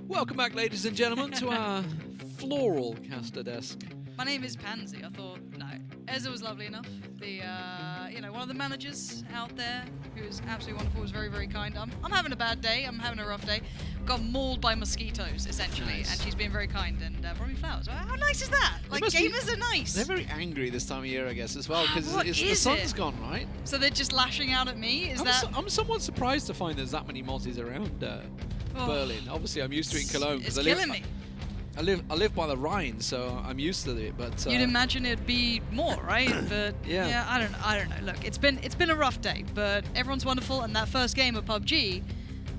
Welcome back, ladies and gentlemen, to our floral caster desk. My name is Pansy. I thought, no, Ezza was lovely enough. The, one of the managers out there who was absolutely wonderful, was very, very kind. I'm having a bad day. I'm having a rough day. Got mauled by mosquitoes, essentially, Nice. and she's been very kind and brought me flowers. How nice is that? Like, gamers are nice. They're very angry this time of year, I guess, as well, because the sun's gone, right? So they're just lashing out at me? I'm somewhat surprised to find there's that many multis around Berlin. Obviously, I'm used to it in Cologne. It's killing me. I live by the Rhine, so I'm used to it. But you'd imagine it'd be more, right? But yeah, I don't know. Look, it's been a rough day, but everyone's wonderful, and that first game of PUBG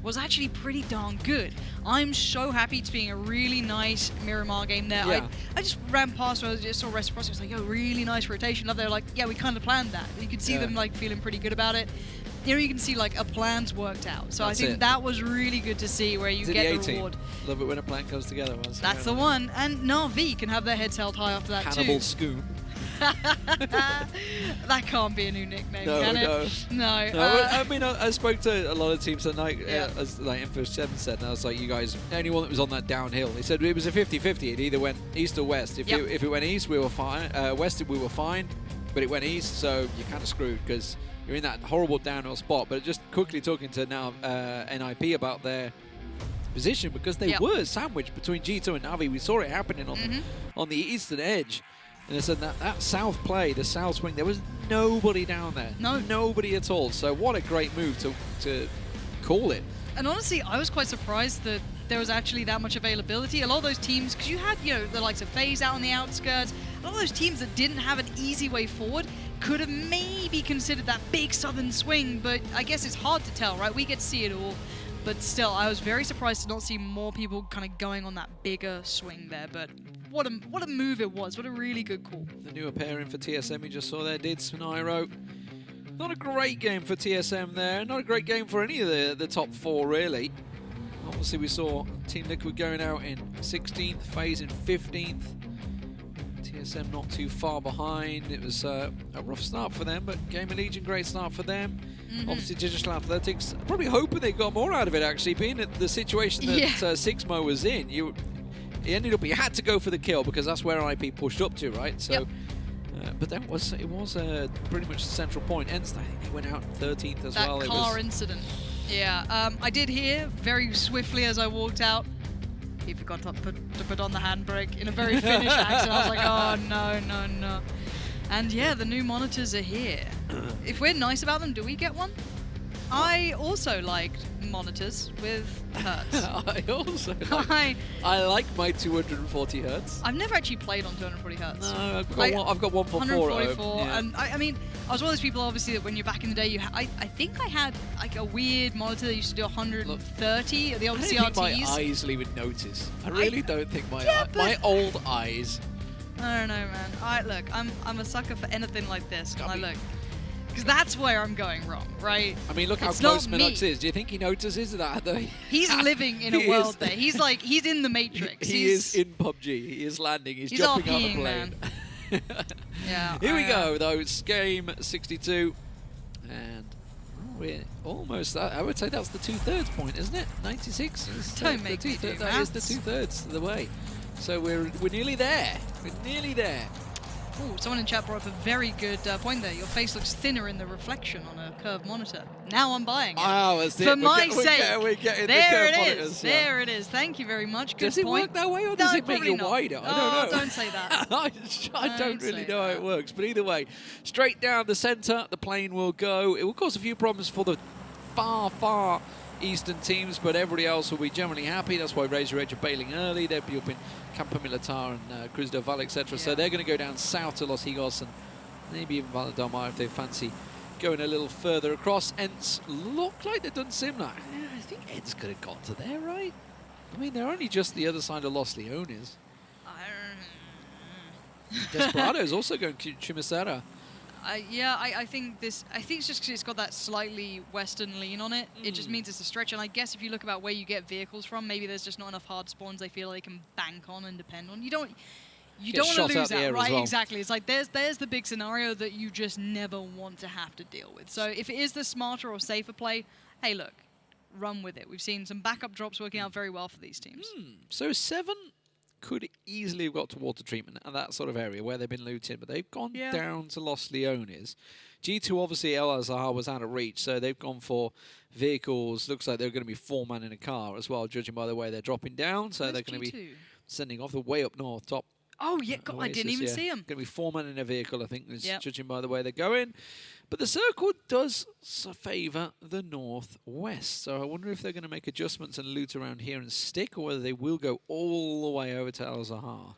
was actually pretty darn good. I'm so happy to be in a really nice Miramar game there. Yeah. I just ran past where I just saw Reciprocity. I was like, yo, really nice rotation. They're like, yeah, we kind of planned that. You could see them like feeling pretty good about it. You know, you can see like a plan's worked out. So That's I think that was really good to see where you get the reward. Love it when a plan comes together. That's the one. And Na'Vi can have their heads held high after that Hannibal too. Scoom. That can't be a new nickname, can it? No. I mean, I spoke to a lot of teams tonight, as like Info7 said, and I was like, you guys, anyone that was on that downhill, he said it was a 50-50. It either went east or west. If it went east, we were fine. West, we were fine, but it went east, so you're kind of screwed because you're in that horrible downhill spot. But just quickly talking to now NIP about their position, because they were sandwiched between G2 and Na'Vi. We saw it happening on the eastern edge. And they said that south play, the south swing, there was nobody down there. No. Nobody at all. So what a great move to call it. And honestly, I was quite surprised that there was actually that much availability. A lot of those teams, because you had, the likes of FaZe out on the outskirts, a lot of those teams that didn't have an easy way forward could have maybe considered that big southern swing, but I guess it's hard to tell, right? We get to see it all. But still, I was very surprised to not see more people kind of going on that bigger swing there. But what a move it was. What a really good call. The newer pairing for TSM we just saw there, Dids and Iro. Not a great game for TSM there. Not a great game for any of the top four, really. Obviously, we saw Team Liquid going out in 16th, FaZe in 15th. TSM not too far behind. It was a rough start for them, but GamerLegion, great start for them. Obviously, Digital Athletics, probably hoping they got more out of it, actually, being at the situation that Sixmo was in. You had to go for the kill because that's where IP pushed up to, right? So, but it was pretty much the central point. ENCE, I think they went out 13th as well. That car incident. Yeah, I did hear very swiftly as I walked out, he forgot to put on the handbrake in a very Finnish accent. I was like, oh, no. And yeah, the new monitors are here. If we're nice about them, do we get one? I also liked monitors with hertz. I like my 240 hertz. I've never actually played on 240 hertz. No, I've got one for 144. And I mean, I was one of those people, obviously, that when you're back in the day, I think I had like a weird monitor that used to do 130 at the old CRTs. I don't think my eyes will even notice. I really don't think my old eyes. I don't know, man. Look, I'm a sucker for anything like this. Because that's where I'm going wrong, right? I mean, look how close miikaz is. Do you think he notices that? He's living in a world there. He's in the Matrix. He is in PUBG. He is landing. He's jumping on a plane. Yeah. Here we go, though. It's game 62. And we're almost, I would say that's the 2/3 point, isn't it? 96? Don't make me do that is the 2/3 of the way. So we're nearly there. We're nearly there. Ooh, someone in chat brought up a very good point there. Your face looks thinner in the reflection on a curved monitor. Now I'm buying it. Oh, that's it. For my sake. We're getting there it is. There it is. Thank you very much. Good point. Does it work that way, or does it make you wider? I don't know. Don't say that. I don't really know how it works. But either way, straight down the center, the plane will go. It will cause a few problems for the far eastern teams, but everybody else will be generally happy. That's why Razor Edge are bailing early. They'll be up in Campo Militar and Cruz del Valle, etc. So they're going to go down south to Los Higos and maybe even Valladolid if they fancy going a little further across. ENCE look like they've done similar. I think ENCE could have got to there, right? I mean, they're only just the other side of Los Leones. Desperado's also going to Chimichurri. I think it's just because it's got that slightly western lean on it. It just means it's a stretch. And I guess if you look about where you get vehicles from, maybe there's just not enough hard spawns they feel they can bank on and depend on. You don't want to lose that, right? Well. Exactly. It's like there's the big scenario that you just never want to have to deal with. So if it is the smarter or safer play, hey, look, run with it. We've seen some backup drops working out very well for these teams. So 7 could easily have got to water treatment and that sort of area where they've been looting, but they've gone down to Los Leones. G2, obviously, El Azhar was out of reach, so they've gone for vehicles. Looks like they're going to be 4-man in a car as well, judging by the way they're dropping down. So they're going to be sending off the way up north, top. Oh, yeah, God, I didn't even see him. Going to be 4-man in a vehicle, I think, judging by the way they're going. But the circle does favour the northwest. So I wonder if they're going to make adjustments and loot around here and stick, or whether they will go all the way over to El Azhar.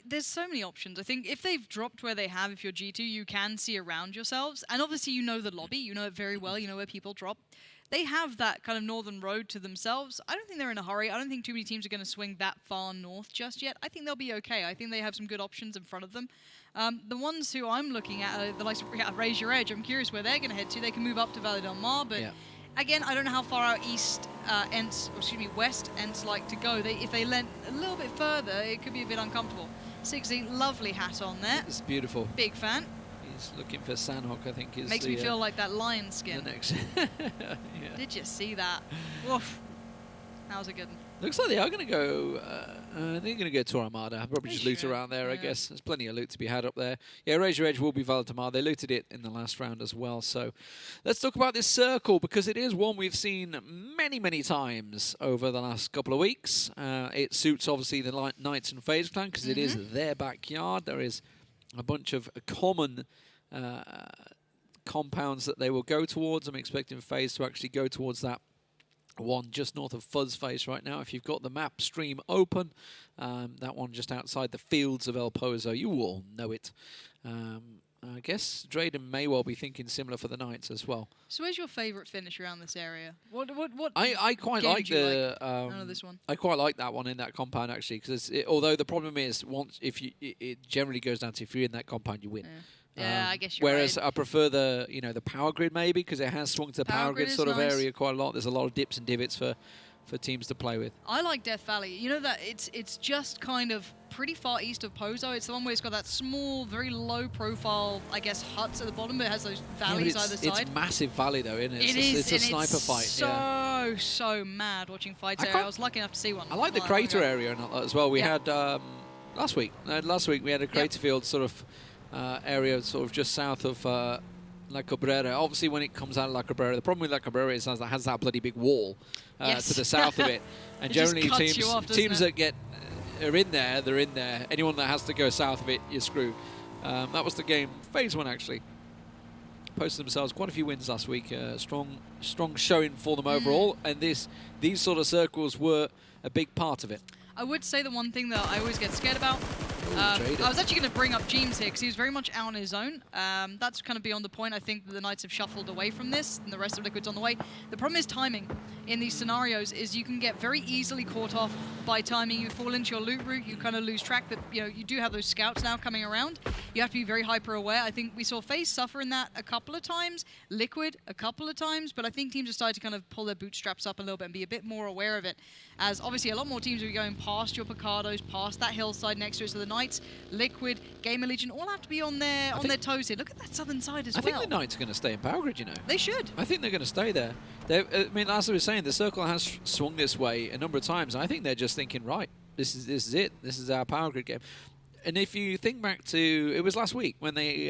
There's so many options. I think if they've dropped where they have, if you're G2, you can see around yourselves. And obviously you know the lobby. You know it very well. You know where people drop. They have that kind of northern road to themselves. I don't think they're in a hurry. I don't think too many teams are going to swing that far north just yet. I think they'll be okay. I think they have some good options in front of them. The ones who I'm looking at are the likes of Raise Your Edge. I'm curious where they're going to head to. They can move up to Valle del Mar, but again, I don't know how far out west ENCE like to go. If they went a little bit further, it could be a bit uncomfortable. Mxey, lovely hat on there. It's beautiful. Big fan. He's looking for Sandhawk, I think. Makes me feel like that lion skin. The next Did you see that? Woof. That was a good one. Looks like they are going to go. They're going to go to Armada. Probably just loot around there, I guess. There's plenty of loot to be had up there. Yeah, Raise Your Edge will be Valle del Mar. They looted it in the last round as well. So let's talk about this circle, because it is one we've seen many, many times over the last couple of weeks. It suits, obviously, the Knights and FaZe Clan, because it is their backyard. There is a bunch of common compounds that they will go towards. I'm expecting FaZe to actually go towards that one just north of Fuzzface right now. If you've got the map stream open, that one just outside the fields of El Pozo, you all know it. I guess Drayden may well be thinking similar for the Knights as well. So where's your favourite finish around this area? What I quite like the this one. I quite like that one in that compound, actually, because although the problem is it generally goes down to if you're in that compound, you win. Yeah, I guess you're whereas right. I prefer the power grid, maybe, because it has swung to the power grid sort of area quite a lot. There's a lot of dips and divots for teams to play with. I like Death Valley. You know that it's just kind of pretty far east of Pozo. It's the one where it's got that small, very low profile, I guess, huts at the bottom, but it has those valleys either side. It's massive valley though, isn't it? It's a sniper fight. So mad watching fights there. I was lucky enough to see one. I like the crater area as well. We had last week we had a crater field sort of area sort of just south of La Cabrera. Obviously, when it comes out of La Cabrera, the problem with La Cabrera is that it has that bloody big wall to the south of it. And generally, teams that are in there, they're in there. Anyone that has to go south of it, you're screwed. That was the game FaZe won, actually. Posted themselves quite a few wins last week. Strong showing for them overall. And these sort of circles were a big part of it. I would say the one thing that I always get scared about, I was actually going to bring up Jeems here because he was very much out on his own. That's kind of beyond the point. I think that the Knights have shuffled away from this and the rest of Liquid's on the way. The problem is timing in these scenarios is you can get very easily caught off by timing. You fall into your loot route, you kind of lose track that you do have those scouts now coming around. You have to be very hyper aware. I think we saw FaZe suffer in that a couple of times, Liquid a couple of times, but I think teams have started to kind of pull their bootstraps up a little bit and be a bit more aware of it. As obviously a lot more teams will be going past your Picados, past that hillside next to it. So the Knights, Liquid, GamerLegion all have to be on their toes here. Look at that southern side as well. I think the Knights are going to stay in power grid, They should. I think they're going to stay there. I mean, as I was saying, the circle has swung this way a number of times. I think they're just thinking, right, this is it. This is our power grid game. And if you think back to, it was last week when they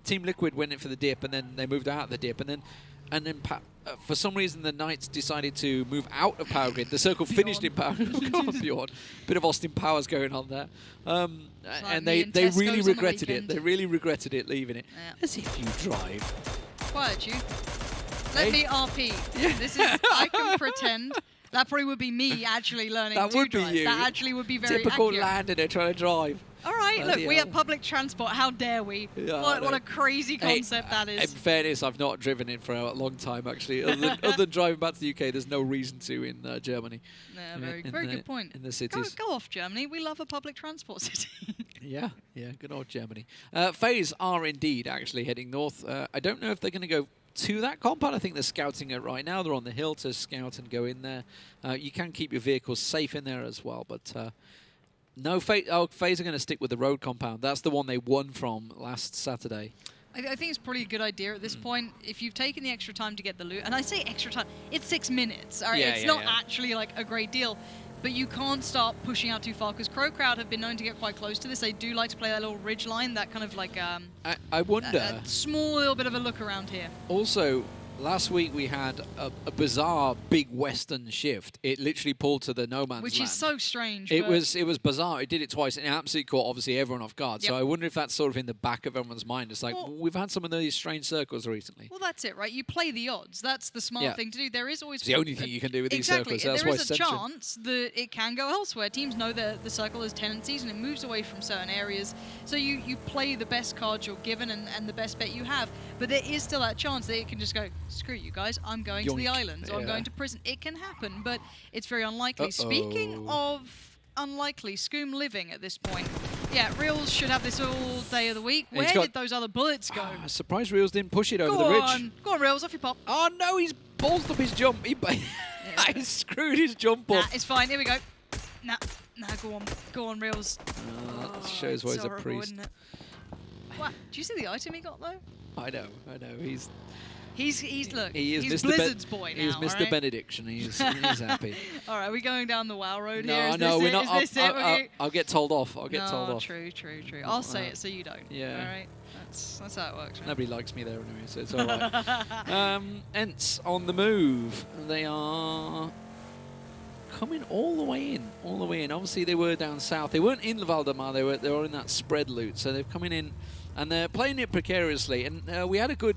Team Liquid went in for the dip, and then they moved out of the dip, and then for some reason the Knights decided to move out of power grid. The circle finished in power grid. Beyond. Bit of Austin Powers going on there. And they really regretted it. They really regretted it leaving it. Yeah. As if you drive. Quiet you. Let me RP. Yeah. This is, I can pretend. That probably would be me actually learning to drive. That would be you. That actually would be very typical accurate. lander trying to drive. All right, look, we have public transport. How dare we? Yeah, what a crazy concept that is. In fairness, I've not driven in for a long time, actually. Other than driving back to the UK, there's no reason to in Germany. Yeah, very good point. In the cities. Go off, Germany. We love a public transport city. Yeah, good old Germany. FaZe are indeed actually heading north. I don't know if they're going to go to that compound. I think they're scouting it right now. They're on the hill to scout and go in there. You can keep your vehicles safe in there as well, but no, FaZe are going to stick with the road compound. That's the one they won from last Saturday. I think it's probably a good idea at this point. If you've taken the extra time to get the loot, and I say extra time, it's 6 minutes. All right? Yeah, it's not actually like a great deal. But you can't start pushing out too far because CrowCrowd have been known to get quite close to this. They do like to play that little ridge line, that kind of like I wonder. a small little bit of a look around here. Also, last week we had a bizarre big western shift. It literally pulled to the no man's land. Which is so strange. It was bizarre. It did it twice, and it absolutely caught obviously everyone off guard. Yep. So I wonder if that's sort of in the back of everyone's mind. It's like, Well, we've had some of these strange circles recently. Well, that's it, right? You play the odds. That's the smart thing to do. There is always It's the only thing you can do with these exactly. circles. That's There why is it's a censored. chance that it can go elsewhere. Teams know that the circle has tendencies and it moves away from certain areas. So you play the best cards you're given and the best bet you have. But there is still that chance that it can just go, screw you guys, I'm going to the islands, or I'm going to prison. It can happen, but it's very unlikely. Speaking of unlikely, Scoom living at this point. Yeah, Reels should have this all day of the week. Where did those other bullets go? Surprised Reels didn't push it over the ridge. Go on, Reels, off you pop. Oh no, he's ballsed up his jump. He screwed his jump up. Nah, it's fine. Here we go. Nah, go on, Reels. Shows why he's a horrible, priest. isn't it? What? Do you see the item he got though? I know. He's look. He is he's Mr. Blizzard's boy now. He is Mr. Right? Benediction. He's happy. All right, are we going down the WoW road here? No, we're not. Is this it? I'll get told off. I'll get told off. True. I'll say it so you don't. Yeah. All right. That's how it works. Right? Nobody likes me there anyway, so it's all right. ENCE on the move. They are coming all the way in. Obviously, they were down south. They weren't in Valdemar. They were in that spread loot. So they're coming in, and they're playing it precariously. And we had a good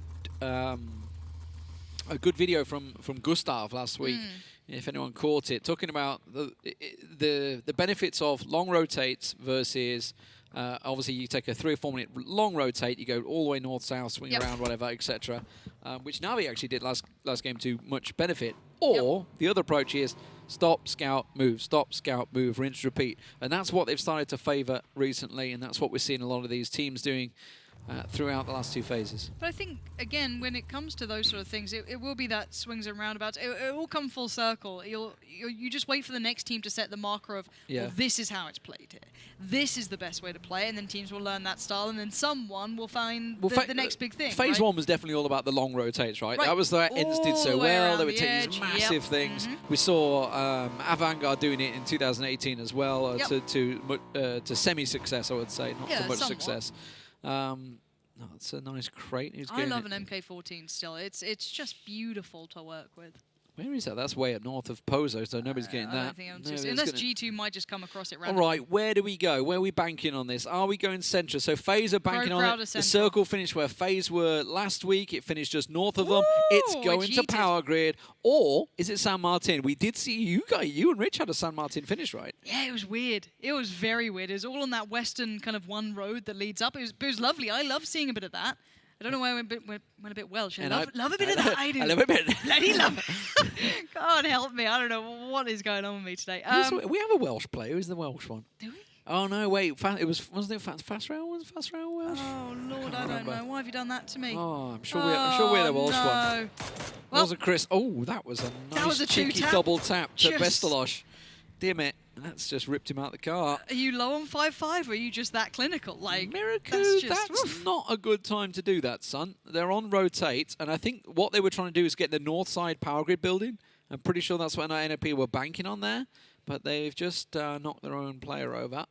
video from Gustav last week. If anyone caught it, talking about the benefits of long rotates versus. Obviously, you take a 3 or 4 minute long rotate, you go all the way north-south, swing around, whatever, etc. Which Navi actually did last game to much benefit. Or the other approach is stop, scout, move, rinse, repeat. And that's what they've started to favour recently, and that's what we're seeing a lot of these teams doing throughout the last 2 phases. But I think, again, when it comes to those sort of things, it will be that swings and roundabouts. It will come full circle. You just wait for the next team to set the marker of, well, this is how it's played here. This is the best way to play it, and then teams will learn that style, and then someone will find the next big thing. Phase 1 was definitely all about the long rotates, right? That was where ENCE did so well. They would take these massive things. We saw Avangard doing it in 2018 as well, to semi-success, I would say, not so much success. No, it's a nice crate. I love an MK14 still. It's just beautiful to work with. Where is that? That's way up north of Pozo, so nobody's getting that. I don't think unless G2 might just come across it randomly. All right, where do we go? Where are we banking on this? Are we going central? So FaZe are banking on it. The circle finished where FaZe were last week. It finished just north of them. It's going to Power Grid. Or is it San Martin? We did see you and Rich had a San Martin finish, right? Yeah, it was weird. It was very weird. It was all on that western kind of one road that leeds up. It was lovely. I love seeing a bit of that. I don't know why I went a bit Welsh. I love a bit of that. I do. I love a bit. Bloody love it. God help me. I don't know what is going on with me today. We have a Welsh player. Who's the Welsh one? Do we? Oh, no, wait. Wasn't it Fast Rail? Was Fast Rail Welsh? Oh, Lord, I don't know. Why have you done that to me? Oh, I'm sure we're the Welsh one. Well, wasn't Chris? Oh, that was a nice cheeky double tap to Bestalosh. Damn it. That's just ripped him out the car. Are you low on 5-5 or are you just that clinical? Like, Miraku, that's not a good time to do that, son. They're on rotate, and I think what they were trying to do is get the north side power grid building. I'm pretty sure that's what NOP were banking on there, but they've just knocked their own player over.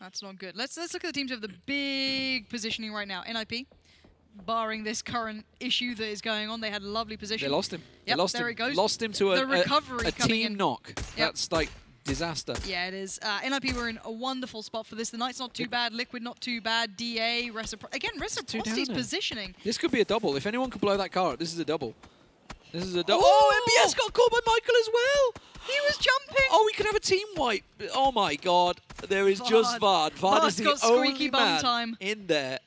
That's not good. Let's look at the teams who have the big positioning right now. NIP, barring this current issue that is going on, they had a lovely position. They lost him. Yep, there it goes. Lost him to a team knock. Yep. That's like disaster. Yeah, it is. NIP were in a wonderful spot for this. The Knight's not too bad. Liquid not too bad. DA, Reciprocity's positioning. This could be a double. If anyone could blow that car up, this is a double. This is a double. Oh, MBS got caught by Michael as well. He was jumping. Oh, we could have a team wipe. Oh my God. There is just Vard. Vard is the only man in there.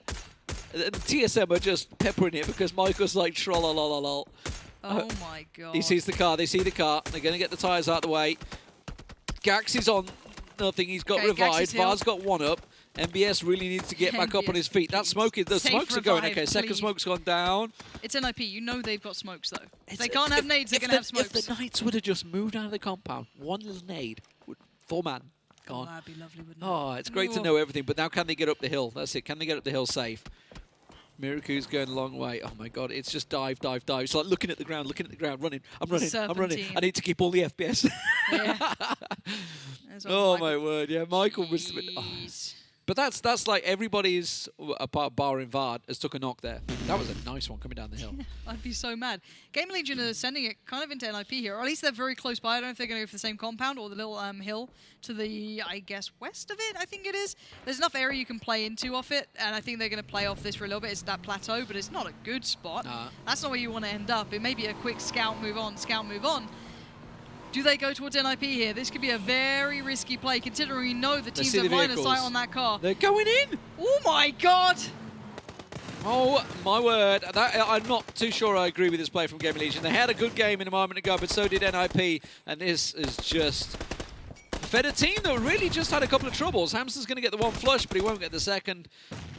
And TSM are just peppering it because Michael's like trollolololol. Oh my God. He sees the car. They see the car. They're going to get the tyres out of the way. Gax is on nothing. He's got revived. Vard's got one up. MBS really needs to get back up on his feet. That smoke is, the smokes are going okay. Second smoke's gone down. It's NIP. You know they've got smokes though. If they can't have nades, they're going to have smokes. If the Knights would have just moved out of the compound, one little nade, 4-man. Oh, that'd be lovely, wouldn't it? Oh, it's great to know everything, but now can they get up the hill? That's it. Can they get up the hill safe? Miraku's going a long way. Oh my god, it's just dive, dive, dive. It's like looking at the ground, running. I'm running. I need to keep all the FPS. Yeah. Oh my word, yeah, Michael was... But that's like everybody's, apart Bar and Vard, has took a knock there. That was a nice one coming down the hill. I'd be so mad. GamerLegion are sending it kind of into NIP here, or at least they're very close by. I don't know if they're going to go for the same compound or the little hill to the, I guess, west of it, I think it is. There's enough area you can play into off it, and I think they're going to play off this for a little bit. It's that plateau, but it's not a good spot. That's not where you want to end up. It may be a quick scout, move on. Do they go towards NIP here? This could be a very risky play, considering we know the teams have line of sight on that car. They're going in! Oh my god! Oh my word. I'm not too sure I agree with this play from GamerLegion. They had a good game in a moment ago, but so did NIP, and this is just... fed a team that really just had a couple of troubles. Hamster's going to get the one flush, but he won't get the second.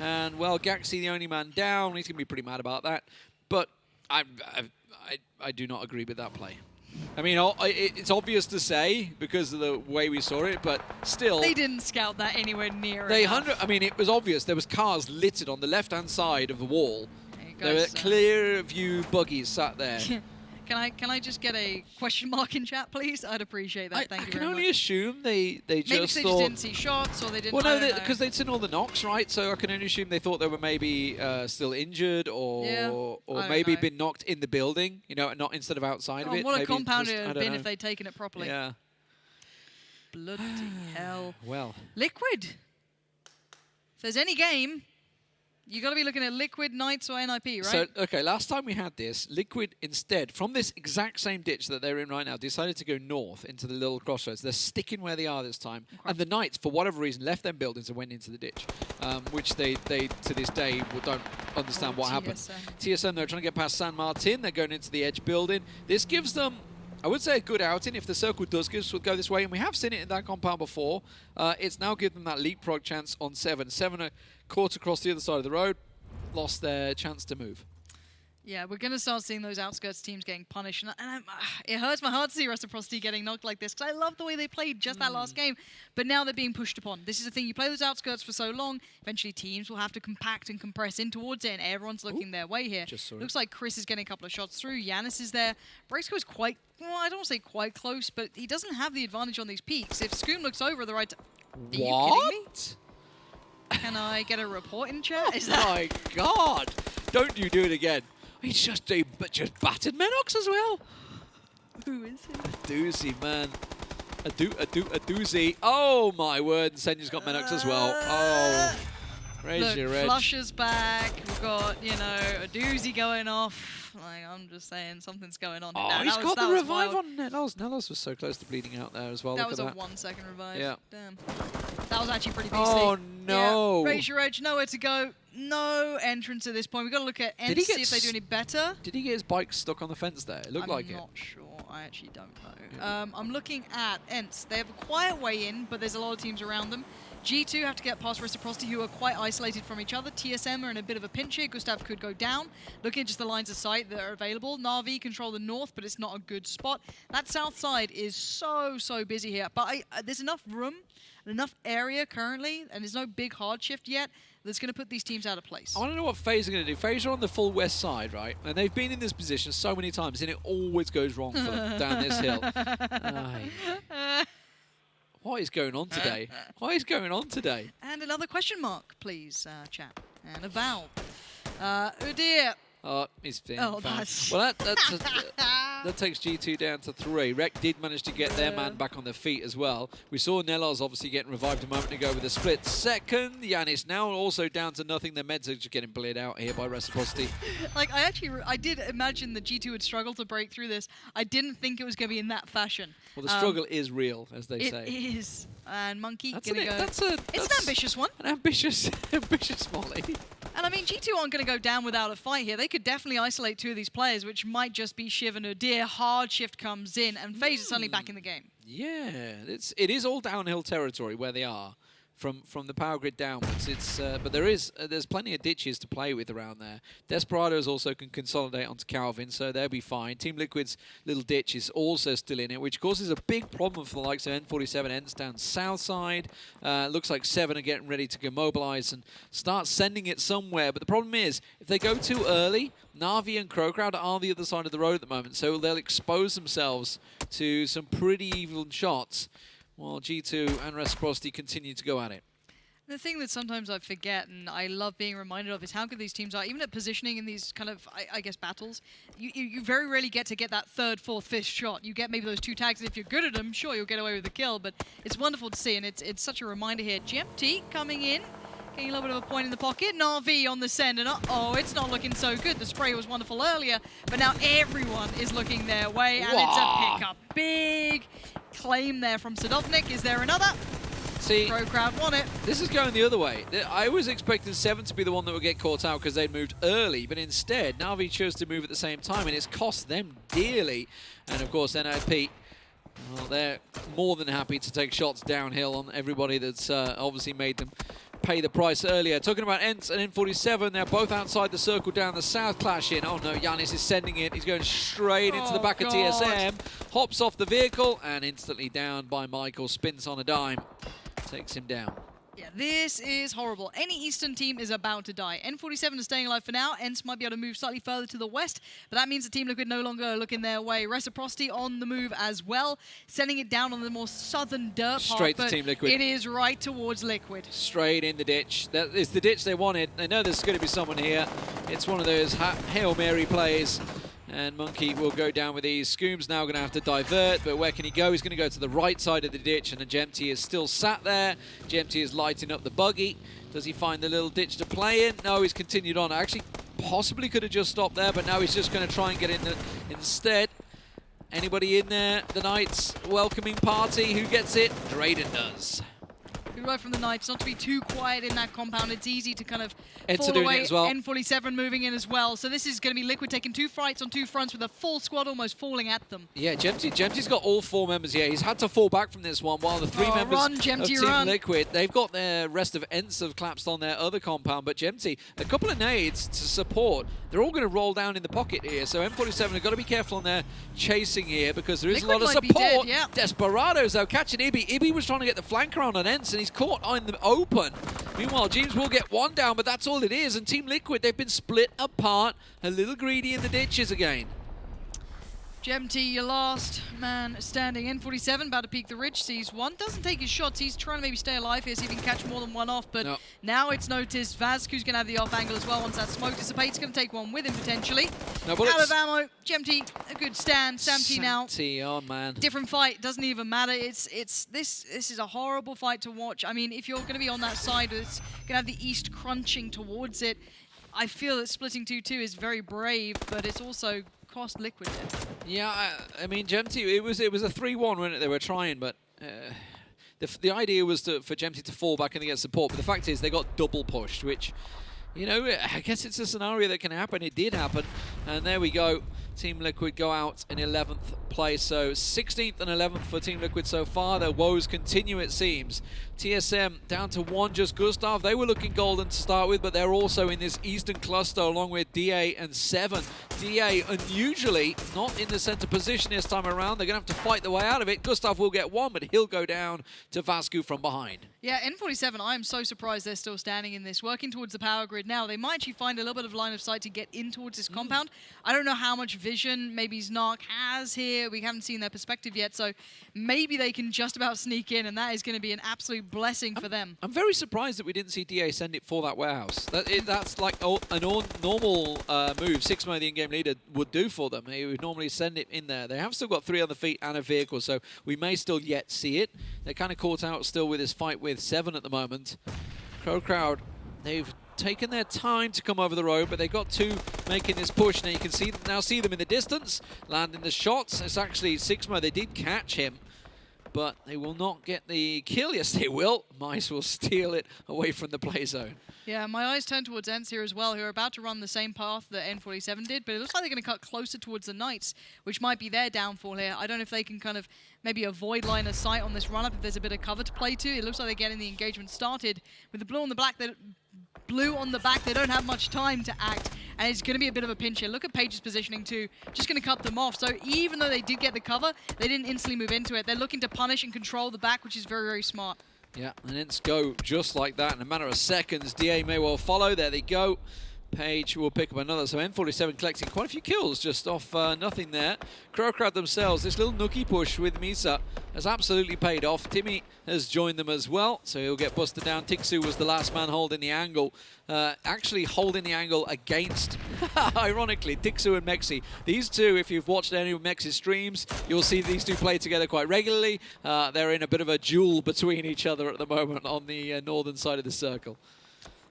And, well, Gaxi, the only man down. He's going to be pretty mad about that. But I do not agree with that play. I mean, it's obvious to say because of the way we saw it, but still... They didn't scout that anywhere near I mean, it was obvious. There was cars littered on the left-hand side of the wall. There were clear view buggies sat there. Can I just get a question mark in chat, please? I'd appreciate that. Thank you very much. I can only assume they just maybe thought... they just didn't see shots, or they didn't... Well, no, because they'd seen all the knocks, right? So I can only assume they thought they were maybe still injured, or maybe been knocked in the building, you know, not instead of outside of it. What maybe a compound it would have been know. if they'd taken it properly. Yeah. Bloody hell. Well. Liquid. If there's any game... You got to be looking at Liquid, Knights, or NIP, right? So, okay, last time we had this, Liquid instead, from this exact same ditch that they're in right now, decided to go north into the little crossroads. They're sticking where they are this time. Okay. And the Knights, for whatever reason, left them buildings and went into the ditch, which they to this day, don't understand what happened. TSM, they're trying to get past San Martin. They're going into the edge building. This gives them... I would say a good outing if the circle does go this way, and we have seen it in that compound before. It's now given them that leapfrog chance on 7. 7 are caught across the other side of the road, lost their chance to move. Yeah, we're going to start seeing those outskirts teams getting punished. And it hurts my heart to see Reciprocity getting knocked like this, because I love the way they played just that last game. But now they're being pushed upon. This is the thing. You play those outskirts for so long, eventually teams will have to compact and compress in towards it, and everyone's looking their way here. Looks like Chris is getting a couple of shots through. Yannis is there. Braexco is quite, well, I don't want to say quite close, but he doesn't have the advantage on these peaks. If Scoom looks over the right... Are you kidding me? Can I get a report in chat? Is that... My God! Don't you do it again. He's just battered mxey as well. Who is he? A doozy, man. A doozy. Oh, my word. And Senya's got mxey as well. Oh. Raise your edge. Flusher's back. We've got, you know, a doozy going off. Like, I'm just saying, something's going on. Oh, he's got the revive on NELLOZ. NELLOZ was so close to bleeding out there as well. That was a 1 second revive. Yeah. Damn. That was actually pretty beastly. Oh, no. Yeah. Raise your edge. Nowhere to go. No entrance at this point. We've got to look at ENCE, see if they do any better. Did he get his bike stuck on the fence there? It looked like it. I'm not sure. I actually don't know. Yeah. I'm looking at ENCE. They have a quiet way in, but there's a lot of teams around them. G2 have to get past Reciprocity, who are quite isolated from each other. TSM are in a bit of a pinch here. Gustav could go down. Looking at just the lines of sight that are available. Na'Vi control the north, but it's not a good spot. That south side is so busy here. But there's enough room and enough area currently, and there's no big hard shift yet, that's going to put these teams out of place. I don't know what FaZe are going to do. FaZe are on the full west side, right? And they've been in this position so many times, and it always goes wrong for them down this hill. What is going on today? What is going on today? And another question mark, please, chat. And a vowel. Udir. Oh, he's in. Oh, that's... Well, that takes G2 down to 3. Rec did manage to get their man back on their feet as well. We saw NELLOZ obviously getting revived a moment ago with a split second. Yannis now also down to nothing. Their meds are just getting bled out here by Reciprocity. Like, I did imagine that G2 would struggle to break through this. I didn't think it was going to be in that fashion. Well, the struggle is real, as they say. It is. And Monkey going to go. It's an ambitious one. An ambitious Molly. And I mean, G2 aren't going to go down without a fight here. They could definitely isolate 2 of these players, which might just be Shiv and Udir. Hard shift comes in, and FaZe is suddenly back in the game. Yeah, it is all downhill territory where they are. from the power grid downwards. It's but there's plenty of ditches to play with around there. Desperados also can consolidate onto Calvin, so they'll be fine. Team Liquid's little ditch is also still in it, which causes a big problem for the likes of N47 ENCE down south side. Looks like 7 are getting ready to go mobilize and start sending it somewhere. But the problem is, if they go too early, Na'Vi and CrowCrowd are on the other side of the road at the moment, so they'll expose themselves to some pretty even shots, while G2 and Reciprocity continue to go at it. The thing that sometimes I forget, and I love being reminded of, is how good these teams are. Even at positioning in these kind of, I guess, battles, you very rarely get to get that third, fourth, fifth shot. You get maybe those 2 tags, and if you're good at them, sure, you'll get away with the kill, but it's wonderful to see, and it's such a reminder here. GMT coming in, getting a little bit of a point in the pocket. Na'Vi on the send, and uh-oh, it's not looking so good. The spray was wonderful earlier, but now everyone is looking their way, and it's a pickup. Big claim there from Sadovnik. Is there another? See, CrowCrowd won it. This is going the other way. I was expecting 7 to be the one that would get caught out because they'd moved early, but instead, Na'Vi chose to move at the same time, and it's cost them dearly. And of course, NIP, well, they're more than happy to take shots downhill on everybody that's obviously made them pay the price earlier. Talking about ENCE and N47, they're both outside the circle down the south, clashing. Oh no, Yannis is sending it. He's going straight into the back of TSM. Hops off the vehicle and instantly down by Michael. Spins on a dime. Takes him down. Yeah, this is horrible. Any Eastern team is about to die. N47 is staying alive for now. ENCE might be able to move slightly further to the west, but that means the Team Liquid no longer looking their way. Reciprocity on the move as well, sending it down on the more southern dirt part. Straight to Team Liquid. It is right towards Liquid. Straight in the ditch. That is the ditch they wanted. They know there's going to be someone here. It's one of those Hail Mary plays. And Monkey will go down with these. Scoom's now going to have to divert, but where can he go? He's going to go to the right side of the ditch, and the Gemty is still sat there. Gemty is lighting up the buggy. Does he find the little ditch to play in? No, he's continued on. Actually, possibly could have just stopped there, but now he's just going to try and get in instead. Anybody in there? The Knights welcoming party. Who gets it? Drayden does. Good work from the Knights not to be too quiet in that compound. It's easy to kind of ENCE fall doing away. it as well. N47 moving in as well. So this is going to be Liquid taking 2 fights on 2 fronts with a full squad almost falling at them. Yeah, Gemty's got all 4 members here. He's had to fall back from this one, while the 3 members of Team Liquid, they've got the rest of ENCE have collapsed on their other compound, but Gemty, a couple of nades to support. They're all going to roll down in the pocket here, so N47 have got to be careful on their chasing here because there is Liquid a lot of might support. Be dead, yeah. Desperados, though, catching Ibby. Ibby was trying to get the flank around on ENCE, and he's caught in the open. Meanwhile, James will get 1 down, but that's all it is, and Team Liquid, they've been split apart, a little greedy in the ditches again. Gemty, your last man standing. N47 about to peek the ridge, sees 1. Doesn't take his shots. He's trying to maybe stay alive here, see if he can catch more than 1 off. But now it's noticed. Vazqu's going to have the off angle as well. Once that smoke dissipates, going to take 1 with him potentially. No out of ammo. Gemty, a good stand. Samty now. Oh man. Different fight. Doesn't even matter. This is a horrible fight to watch. I mean, if you're going to be on that side, it's going to have the East crunching towards it. I feel that splitting 2-2 is very brave, but it's also cost Liquid it. Yeah, I mean, Gemty, it was a 3-1 when they were trying, but the idea was for Gemty to fall back and get support. But the fact is, they got double pushed, which, you know, I guess it's a scenario that can happen. It did happen, and there we go. Team Liquid go out in 11th place, so 16th and 11th for Team Liquid so far. Their woes continue, it seems. TSM down to 1, just Gustav. They were looking golden to start with, but they're also in this eastern cluster along with DA and 7. DA unusually not in the center position this time around. They're going to have to fight their way out of it. Gustav will get 1, but he'll go down to Vascu from behind. Yeah, N47, I am so surprised they're still standing in this, working towards the power grid now. They might actually find a little bit of line of sight to get in towards this compound. I don't know how much vision maybe Snark has here. We haven't seen their perspective yet, so maybe they can just about sneak in, and that is going to be an absolute blessing for them. I'm very surprised that we didn't see DA send it for that warehouse. That's like a normal move 6mo, the in-game leader, would do for them. He would normally send it in there. They have still got 3 on the feet and a vehicle, so we may still yet see it. They're kind of caught out still with this fight with 7 at the moment. CrowCrowd, they've taken their time to come over the road, but they got 2 making this push. Now you can see them in the distance, landing the shots. It's actually 6mo. They did catch him. but they will not get the kill. Yes, they will. Mice will steal it away from the play zone. Yeah, my eyes turn towards ENCE here as well, who are about to run the same path that N47 did, but it looks like they're going to cut closer towards the Knights, which might be their downfall here. I don't know if they can kind of maybe avoid line of sight on this run-up if there's a bit of cover to play to. It looks like they're getting the engagement started. With the blue on the back, they don't have much time to act, and it's going to be a bit of a pinch here. Look at Page's positioning too, just going to cut them off. So even though they did get the cover, they didn't instantly move into it. They're looking to punish and control the back, which is very, very smart. Yeah, and ENCE go just like that in a matter of seconds. DA may well follow. There they go. Page will pick up another. So N47 collecting quite a few kills just off nothing there. CrowCrowd themselves, this little nookie push with Misa has absolutely paid off. Timmy has joined them as well, so he'll get busted down. Tiikzu was the last man holding the angle. Actually holding the angle against, ironically, Tiikzu and mxey. These two, if you've watched any of mxey's streams, you'll see these two play together quite regularly. They're in a bit of a duel between each other at the moment on the northern side of the circle.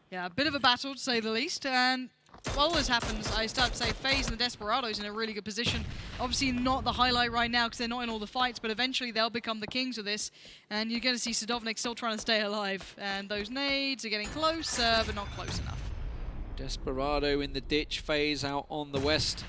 Yeah, a bit of a battle, to say the least. And while this happens, I start to say FaZe and the Desperados in a really good position. Obviously not the highlight right now because they're not in all the fights, but eventually they'll become the kings of this. And you're going to see Sadovnik still trying to stay alive. And those nades are getting closer, but not close enough. Desperado in the ditch. FaZe out on the west.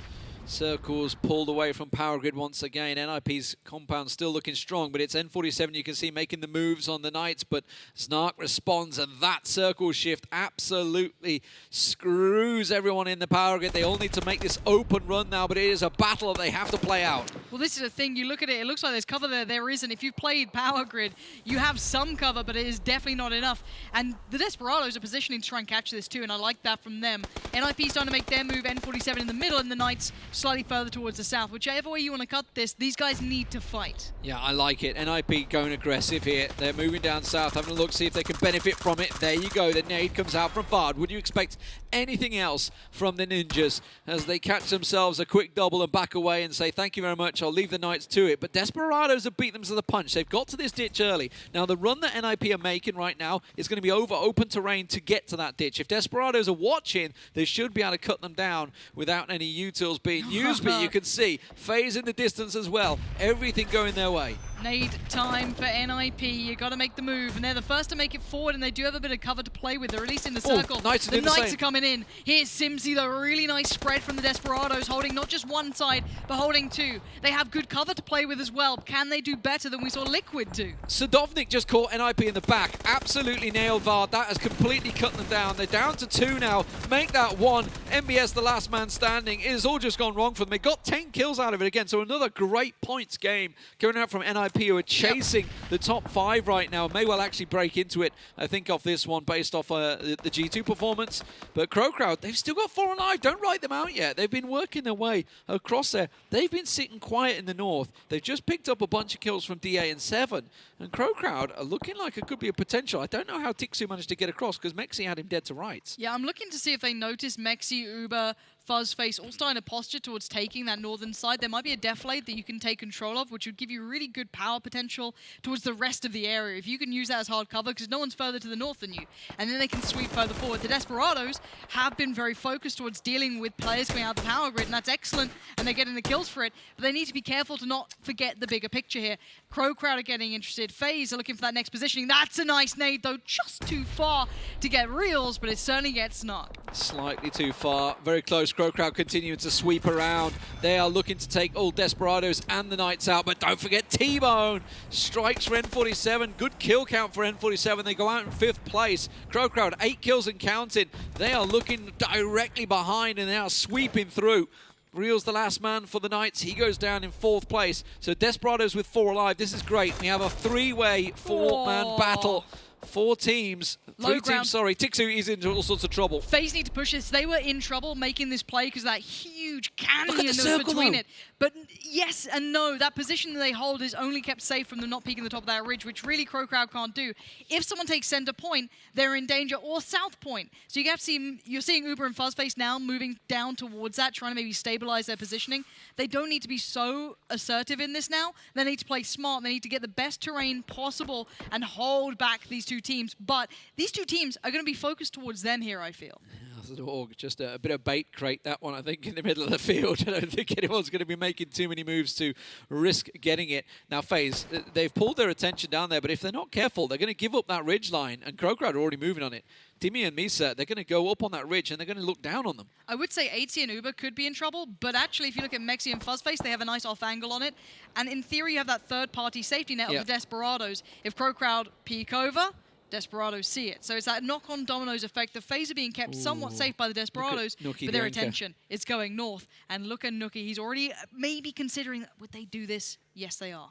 Circles pulled away from Power Grid once again. NIP's compound still looking strong, but it's N47 you can see making the moves on the Knights, but Snark responds, and that circle shift absolutely screws everyone in the Power Grid. They all need to make this open run now, but it is a battle that they have to play out. Well, this is the thing. You look at it, it looks like there's cover there. There isn't. If you've played Power Grid, you have some cover, but it is definitely not enough. And the Desperados are positioning to try and catch this too, and I like that from them. NIP's trying to make their move, N47 in the middle, and the Knights slightly further towards the south. Whichever way you want to cut this, these guys need to fight. Yeah, I like it. NIP going aggressive here. They're moving down south, having a look, see if they can benefit from it. There you go. The nade comes out from Fard. Would you expect anything else from the Ninjas as they catch themselves a quick double and back away and say, thank you very much, I'll leave the Knights to it. But Desperados have beat them to the punch. They've got to this ditch early. Now, the run that NIP are making right now is going to be over open terrain to get to that ditch. If Desperados are watching, they should be able to cut them down without any utils being used, but you can see FaZe in the distance as well. Everything going their way. Nade time for NIP. You got to make the move, and they're the first to make it forward, and they do have a bit of cover to play with. They're at least in the circle. The Knights are coming in. Here's SIMSY, the really nice spread from the Desperados, holding not just one side, but holding two. They have good cover to play with as well. Can they do better than we saw Liquid do? Sadovnik just caught NIP in the back. Absolutely nailed Vard. That has completely cut them down. They're down to 2 now. Make that 1. MBS, the last man standing. It has all just gone wrong for them. They got 10 kills out of it again, so another great points game going out from NIP, who are chasing the top 5 right now. May well actually break into it, I think, off this one based off the G2 performance. But CrowCrowd, they've still got 4 alive. Don't write them out yet. They've been working their way across there. They've been sitting quiet in the north. They've just picked up a bunch of kills from DA and 7. And CrowCrowd are looking like it could be a potential. I don't know how Tiikzu managed to get across because mxey had him dead to rights. Yeah, I'm looking to see if they notice mxey, ubah, Fuzzface all starting to posture towards taking that northern side. There might be a deflate that you can take control of, which would give you really good power potential towards the rest of the area. If you can use that as hard cover, because no one's further to the north than you. And then they can sweep further forward. The Desperados have been very focused towards dealing with players going out the power grid, and that's excellent, and they're getting the kills for it. But they need to be careful to not forget the bigger picture here. CrowCrowd are getting interested. FaZe are looking for that next positioning. That's a nice nade, though just too far to get reals, but it certainly gets Snark. Slightly too far. Very close. CrowCrowd continuing to sweep around. They are looking to take all Desperados and the Knights out, but don't forget T-Bone. Strikes for N47. Good kill count for N47. They go out in 5th place. CrowCrowd, 8 kills and counting. They are looking directly behind and they are sweeping through. Reel's the last man for the Knights. He goes down in 4th place. So Desperados with 4 alive. This is great. We have a 3-way 4-man battle. 4 teams. 3 teams, sorry. Tiikzu is in all sorts of trouble. FaZe need to push this. They were in trouble making this play because of that huge canyon that was circle, between though. it. But yes and no. That position that they hold is only kept safe from them not peeking the top of that ridge, which really CrowCrowd can't do. If someone takes center point, they're in danger, or south point. So you have to see, you're seeing ubah and Fuzzface now moving down towards that, trying to maybe stabilize their positioning. They don't need to be so assertive in this now. They need to play smart. They need to get the best terrain possible and hold back these 2 teams. But these 2 teams are going to be focused towards them here, I feel. MiseDOG, just a bit of bait crate, that one, I think, in the middle of the field. I don't think anyone's going to be making too many moves to risk getting it. Now, FaZe, they've pulled their attention down there, but if they're not careful, they're going to give up that ridge line, and CrowCrowd are already moving on it. Timmy and Misa, they're going to go up on that ridge, and they're going to look down on them. I would say Aitzy and ubah could be in trouble, but actually, if you look at mxey and Fuzzface, they have a nice off angle on it. And in theory, you have that third-party safety net of the Desperados. If CrowCrowd peek over, Desperados see it. So it's that knock-on dominoes effect. The FaZe are being kept somewhat safe by the Desperados, but their attention is going north. And look at NOOKIE. He's already maybe considering, would they do this? Yes, they are.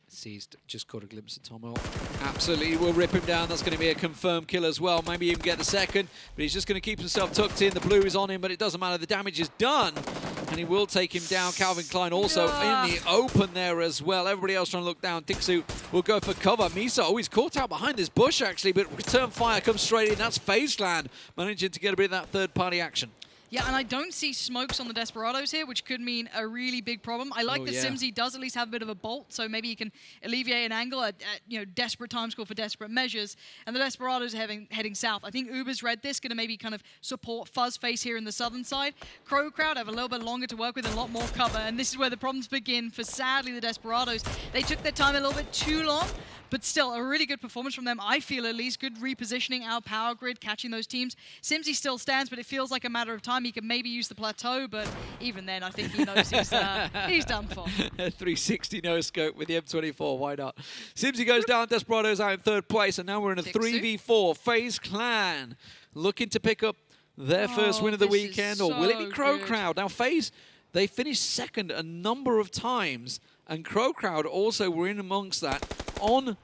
Seized, just caught a glimpse of TomiL. Absolutely, will rip him down. That's going to be a confirmed kill as well. Maybe even get the second, but he's just going to keep himself tucked in. The blue is on him, but it doesn't matter. The damage is done, and he will take him down. Calvin Klein also in the open there as well. Everybody else trying to look down. Tiikzu will go for cover. Misa, oh, he's caught out behind this bush, actually, but return fire comes straight in. That's FaZe Clan managing to get a bit of that third-party action. Yeah, and I don't see smokes on the Desperados here, which could mean a really big problem. I like that SIMSY does at least have a bit of a bolt, so maybe he can alleviate an angle at desperate times call for desperate measures. And the Desperados are heading south. I think ubah's read this, going to maybe kind of support Fuzzface here in the southern side. CrowCrowd have a little bit longer to work with and a lot more cover, and this is where the problems begin for, sadly, the Desperados. They took their time a little bit too long, but still, a really good performance from them, I feel at least. Good repositioning, our power grid, catching those teams. SIMSY still stands, but it feels like a matter of time. He can maybe use the plateau, but even then, I think he knows he's done for. 360 no scope with the M24, why not? SIMSY goes down, Desperados out in third place, and now we're in a 3v4. FaZe Clan looking to pick up their first win of the weekend, or will it be CrowCrowd? Now, FaZe, they finished second a number of times, and CrowCrowd also were in amongst that on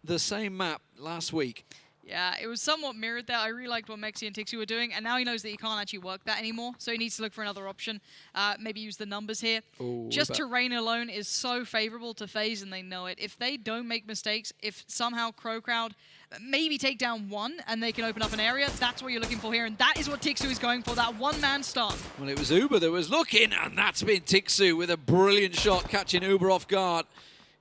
the same map last week. Yeah, it was somewhat mirrored there. I really liked what mxey and Tiikzu were doing, and now he knows that he can't actually work that anymore, so he needs to look for another option. Maybe use the numbers here. Ooh, just terrain alone is so favorable to FaZe, and they know it. If they don't make mistakes, if somehow CrowCrowd maybe take down one and they can open up an area, that's what you're looking for here, and that is what Tiikzu is going for, that one-man start. Well, it was ubah that was looking, and that's been Tiikzu with a brilliant shot, catching ubah off guard.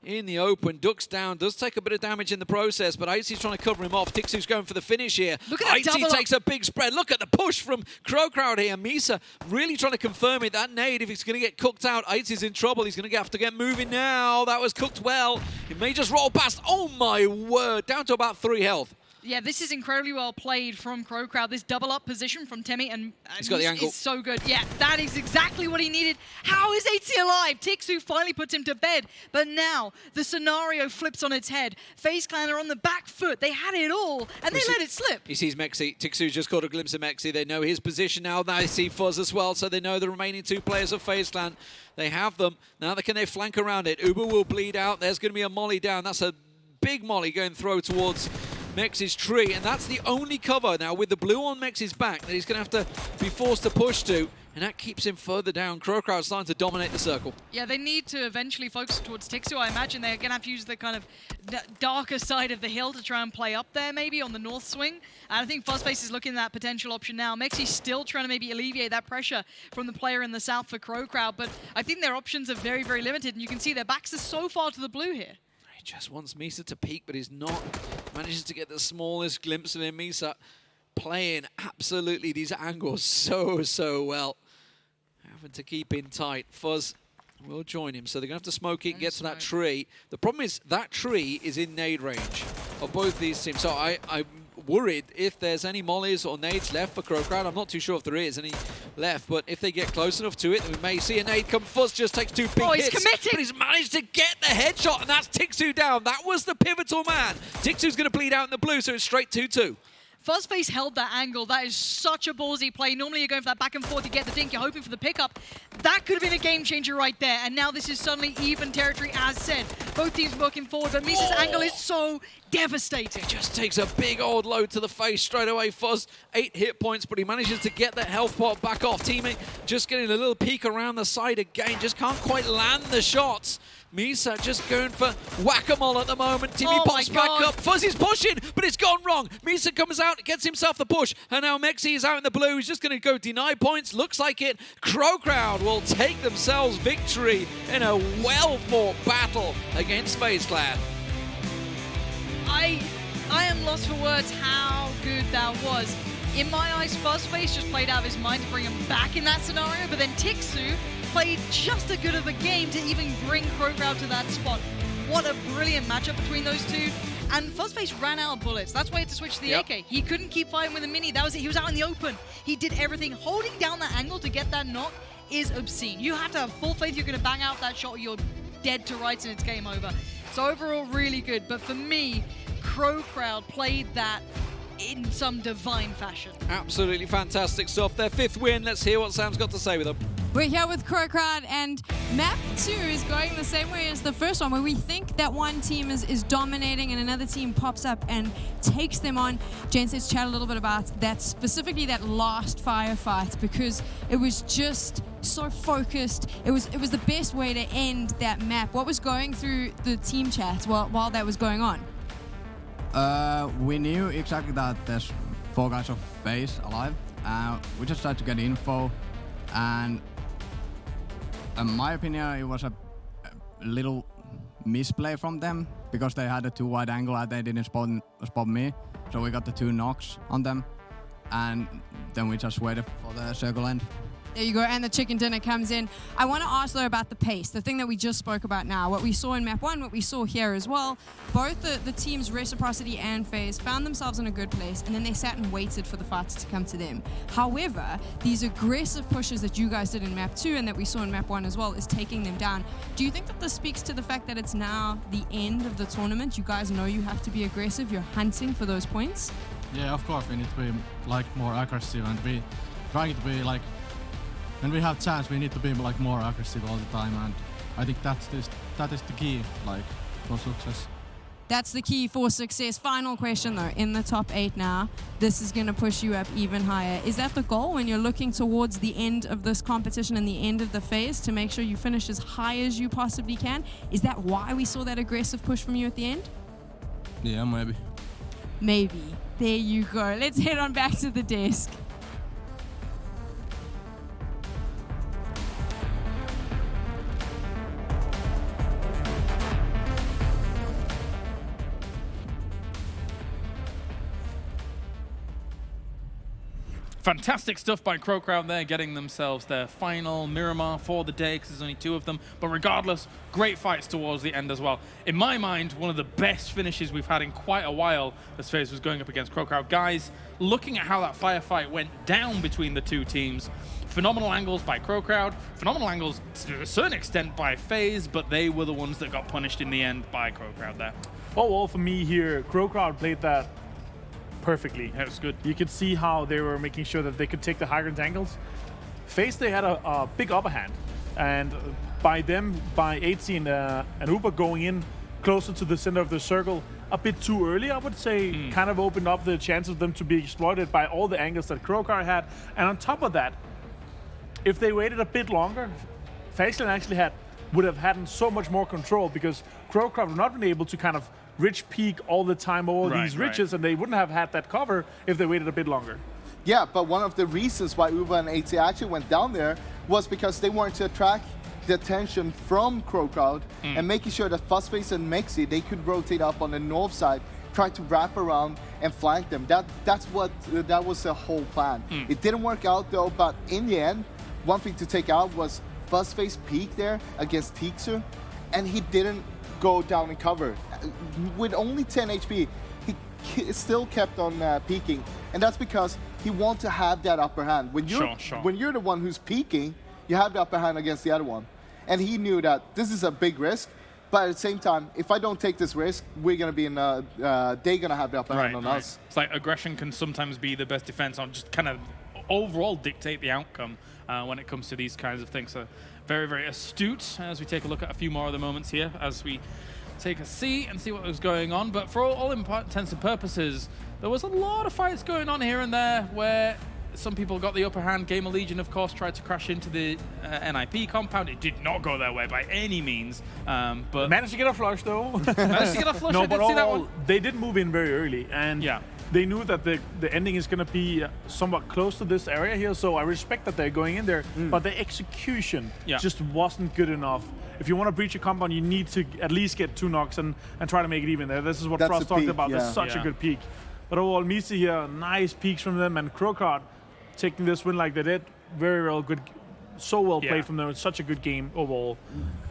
In the open, ducks down, does take a bit of damage in the process, but Aitzy's trying to cover him off. Tiikzu's going for the finish here. Look at that Aitzy takes a big spread. Look at the push from CrowCrowd here. Misa really trying to confirm it. That nade, if he's going to get cooked out, Aitzy's in trouble. He's going to have to get moving now. That was cooked well. It may just roll past. Oh my word, down to about 3 health. Yeah, this is incredibly well played from CrowCrowd. This double-up position from Timmy, and he's got the angle. Is so good. Yeah, that is exactly what he needed. How is Aitzy alive? Tiikzu finally puts him to bed, but now the scenario flips on its head. FaZe Clan are on the back foot. They had it all, and they let it slip. He sees mxey. Tiikzu just caught a glimpse of mxey. They know his position now. They see Fuzz as well, so they know the remaining 2 players of FaZe Clan. They have them. Now can they flank around it? ubah will bleed out. There's going to be a molly down. That's a big molly going through towards mxey's tree, and that's the only cover now with the blue on mxey's back that he's going to have to be forced to push to, and that keeps him further down. CrowCrowd starting to dominate the circle. Yeah, they need to eventually focus towards Tiikzu. I imagine they're going to have to use the kind of darker side of the hill to try and play up there, maybe on the north swing. And I think Fuzzface is looking at that potential option now. mxey's still trying to maybe alleviate that pressure from the player in the south for CrowCrowd, but I think their options are very, very limited, and you can see their backs are so far to the blue here. He just wants Misa to peek, but he's not. Manages to get the smallest glimpse of him. Misa playing absolutely these angles so well. Having to keep in tight. Fuzz will join him, so they're going to have to smoke it and get to that tree. The problem is that tree is in nade range of both these teams, so I'm worried if there's any mollies or nades left for CrowCrowd. I'm not too sure if there is any left, but if they get close enough to it, then we may see a nade come. Fuzz just takes 2 big hits. He's committed! But he's managed to get the headshot, and that's Tiikzu down. That was the pivotal man. Tiikzu's going to bleed out in the blue, so it's straight 2-2. Fuzzface held that angle. That is such a ballsy play. Normally you're going for that back and forth to get the dink. You're hoping for the pickup. That could have been a game changer right there. And now this is suddenly even territory, as said. Both teams working forward, but Misa's angle is so devastating. He just takes a big old load to the face straight away. Fuzz, 8 hit points, but he manages to get that health pot back off. Teammate just getting a little peek around the side again. Just can't quite land the shots. Misa just going for whack-a-mole at the moment. Timmy pops back up. Fuzzy's pushing, but it's gone wrong. Misa comes out, gets himself the push, and now mxey is out in the blue. He's just going to go deny points. Looks like it. CrowCrowd will take themselves victory in a well-fought battle against FaZe Clan. I am lost for words how good that was. in my eyes, Fuzzface just played out of his mind to bring him back in that scenario, but then Tiikzu played just as good of a game to even bring CrowCrowd to that spot. What a brilliant matchup between those two. And Fuzzface ran out of bullets. That's why he had to switch to the AK. He couldn't keep fighting with a mini. That was it. He was out in the open. He did everything. Holding down that angle to get that knock is obscene. You have to have full faith you're going to bang out that shot or you're dead to rights and it's game over. So overall, really good. But for me, CrowCrowd played that in some divine fashion. Absolutely fantastic stuff. Their 5th win. Let's hear what Sam's got to say with them. We're here with CrowCrowd, and map 2 is going the same way as the first one, where we think that one team is dominating and another team pops up and takes them on. James, let's chat a little bit about that, specifically that last firefight, because it was just so focused. It was the best way to end that map. What was going through the team chat while that was going on? We knew exactly that there's 4 guys of FaZe alive. We just tried to get info, and in my opinion, it was a little misplay from them because they had a too wide angle and they didn't spot me. So we got the 2 knocks on them, and then we just waited for the circle end. There you go, and the chicken dinner comes in. I want to ask though about the pace, the thing that we just spoke about now. What we saw in map 1, what we saw here as well. Both the teams, Reciprocity and FaZe, found themselves in a good place, and then they sat and waited for the fights to come to them. However, these aggressive pushes that you guys did in map 2 and that we saw in map 1 as well is taking them down. Do you think that this speaks to the fact that it's now the end of the tournament? You guys know you have to be aggressive, you're hunting for those points? Yeah, of course we need to be like more aggressive, and we trying to be like, when we have chance, we need to be like more aggressive all the time, and I think that is the key, like, for success. That's the key for success. Final question though, in the top 8 now, this is going to push you up even higher. Is that the goal when you're looking towards the end of this competition and the end of the phase, to make sure you finish as high as you possibly can? Is that why we saw that aggressive push from you at the end? Yeah, maybe. Maybe. There you go. Let's head on back to the desk. Fantastic stuff by CrowCrowd there, getting themselves their final Miramar for the day, because there's only 2 of them. But regardless, great fights towards the end as well. In my mind, one of the best finishes we've had in quite a while as FaZe was going up against CrowCrowd. Guys, looking at how that firefight went down between the 2 teams, phenomenal angles by CrowCrowd, phenomenal angles to a certain extent by FaZe, but they were the ones that got punished in the end by CrowCrowd there. Well, for me here, CrowCrowd played that perfectly. That was good. You could see how they were making sure that they could take the high ground angles. FaZe, they had a big upper hand, and by Aitzy and ubah going in closer to the center of the circle a bit too early, I would say, kind of opened up the chance of them to be exploited by all the angles that CrowCrowd had. And on top of that, if they waited a bit longer, FaZe Clan actually would have had so much more control, because CrowCrowd would not been able to kind of rich peak all the time over these riches, and they wouldn't have had that cover if they waited a bit longer. Yeah, but one of the reasons why ubah and Aitzy actually went down there was because they wanted to attract the attention from CrowCrowd and making sure that Fuzzface and mxey, they could rotate up on the north side, try to wrap around and flank them. That was the whole plan. It didn't work out though, but in the end, one thing to take out was Fuzzface peaked there against Tiikzu, and he didn't go down and cover. With only 10 HP, he still kept on peeking, and that's because he wants to have that upper hand. When you're the one who's peeking, you have the upper hand against the other one. And he knew that this is a big risk, but at the same time, if I don't take this risk, we're going to be in they're going to have the upper hand on us. It's like aggression can sometimes be the best defense on just kind of overall dictate the outcome when it comes to these kinds of things. So very, very astute as we take a look at a few more of the moments here as we take a seat and see what was going on. But for all intents and purposes, there was a lot of fights going on here and there where some people got the upper hand. GamerLegion, of course, tried to crash into the NIP compound. It did not go their way by any means. But managed to get a flush, though. Managed to get a flush. No, I did see that one. They did move in very early, and they knew that the ending is going to be somewhat close to this area here, so I respect that they're going in there, but the execution just wasn't good enough. If you want to breach a compound, you need to at least get 2 knocks and try to make it even there. This is what Frost talked about. That's such a good peak. But overall, mxey here, nice peaks from them, and CrowCrowd taking this win like they did. Very well good, so well played from them. It's such a good game overall.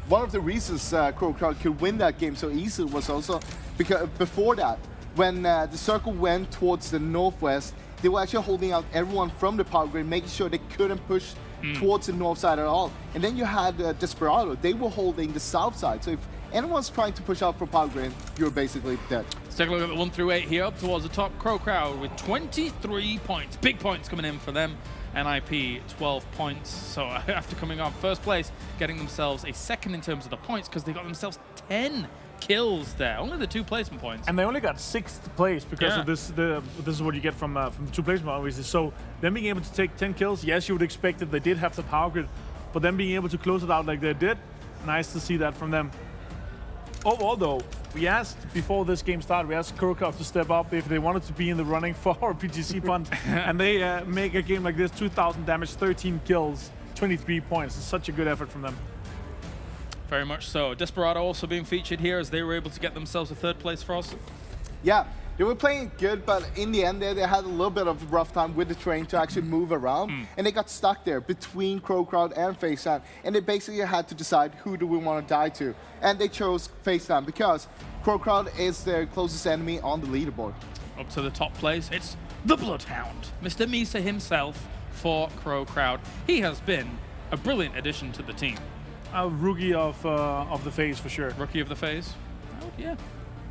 One of the reasons CrowCrowd could win that game so easily was also because before that, when the circle went towards the northwest, they were actually holding out everyone from the power grid, making sure they couldn't push towards the north side at all. And then you had DESPERADO. They were holding the south side. So if anyone's trying to push out from power grid, you're basically dead. Let's take a look at the 1 through 8 here, up towards the top. CrowCrowd with 23 points. Big points coming in for them. NIP 12 points. So after coming on first place, getting themselves a second in terms of the points because they got themselves 10 kills there. Only the 2 placement points. And they only got 6th place because of this. This is what you get from 2 placement, obviously. So them being able to take 10 kills, yes, you would expect that they did have the power grid, but them being able to close it out like they did, nice to see that from them. Overall, though, we asked before this game started, we asked CrowCrowd to step up if they wanted to be in the running for our PGC punt, and they make a game like this, 2,000 damage, 13 kills, 23 points. It's such a good effort from them. Very much so. DESPERADO also being featured here as they were able to get themselves a 3rd place for us. Yeah, they were playing good, but in the end, they had a little bit of a rough time with the train to actually move around, and they got stuck there between CrowCrowd and FaZe Clan, and they basically had to decide who do we want to die to, and they chose FaZe Clan because CrowCrowd is their closest enemy on the leaderboard. Up to the top place, it's the Bloodhound, Mr. mxey himself for CrowCrowd. He has been a brilliant addition to the team. A rookie of the FaZe for sure. Rookie of the FaZe? Oh, yeah.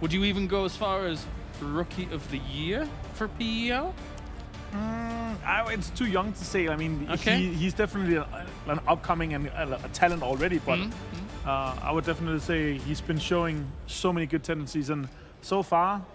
Would you even go as far as Rookie of the Year for PEL? It's too young to say. I mean, he's definitely an upcoming and a talent already, but I would definitely say he's been showing so many good tendencies, and so far,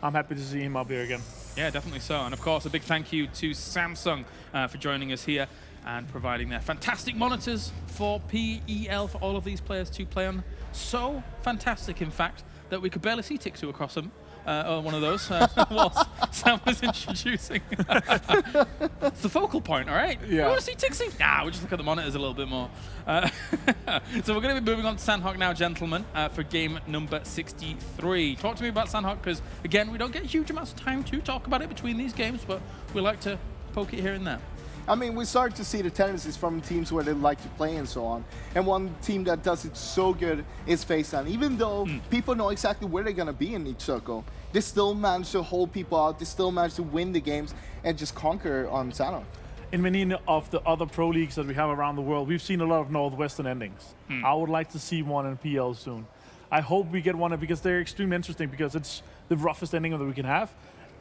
I'm happy to see him up here again. Yeah, definitely so. And of course, a big thank you to Samsung for joining us here and providing their fantastic monitors for PEL for all of these players to play on. So fantastic, in fact, that we could barely see Tiikzu across them. One of those whilst Sam was introducing. It's the focal point, all right? Yeah. We want to see Tiikzu? Nah, we'll just look at the monitors a little bit more. So we're going to be moving on to Sandhawk now, gentlemen, for game number 63. Talk to me about Sandhawk, because, again, we don't get huge amounts of time to talk about it between these games, but we like to poke it here and there. I mean, we start to see the tendencies from teams where they like to play and so on. And one team that does it so good is FaZe Clan. Even though people know exactly where they're going to be in each circle, they still manage to hold people out. They still manage to win the games and just conquer on Sandhawk. In many of the other pro leagues that we have around the world, we've seen a lot of Northwestern endings. I would like to see one in PL soon. I hope we get one because they're extremely interesting, because it's the roughest ending that we can have.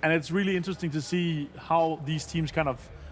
And it's really interesting to see how these teams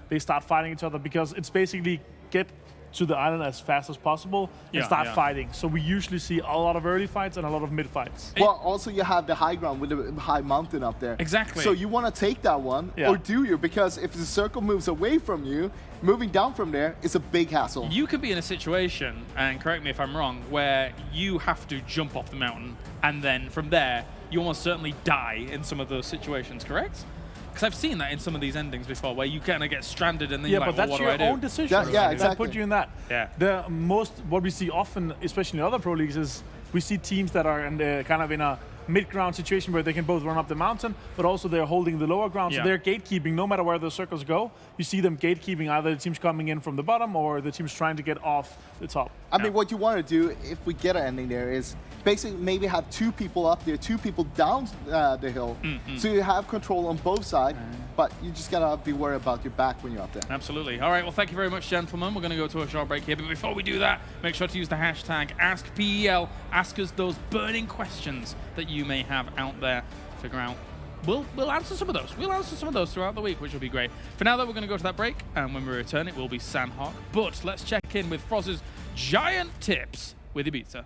they start fighting each other, because it's basically get to the island as fast as possible and start fighting. So we usually see a lot of early fights and a lot of mid fights. Well, also you have the high ground with the high mountain up there. Exactly. So you want to take that one, or do you? Because if the circle moves away from you, moving down from there is a big hassle. You could be in a situation, and correct me if I'm wrong, where you have to jump off the mountain, and then from there, you almost certainly die in some of those situations, correct? Because I've seen that in some of these endings before, where you kind of get stranded and then you're like, but well, that's what do I your do? own decision. Exactly. That put you in that. Yeah. What we see often, especially in other pro leagues, is we see teams that are kind of in a mid-ground situation where they can both run up the mountain, but also they're holding the lower ground. So they're gatekeeping no matter where the circles go. You see them gatekeeping either the teams coming in from the bottom or the teams trying to get off the top. I mean, what you want to do, if we get an ending there, is basically maybe have 2 people up there, 2 people down the hill. So you have control on both sides, but you just got to be worried about your back when you're up there. Absolutely. All right, well, thank you very much, gentlemen. We're going to go to a short break here, but before we do that, make sure to use the hashtag AskPEL. Ask us those burning questions that you may have out there. Figure out. We'll answer some of those. We'll answer some of those throughout the week, which will be great. For now, though, we're going to go to that break, and when we return, it will be Sandhawk. But let's check in with Froz's giant tips with Ibiza.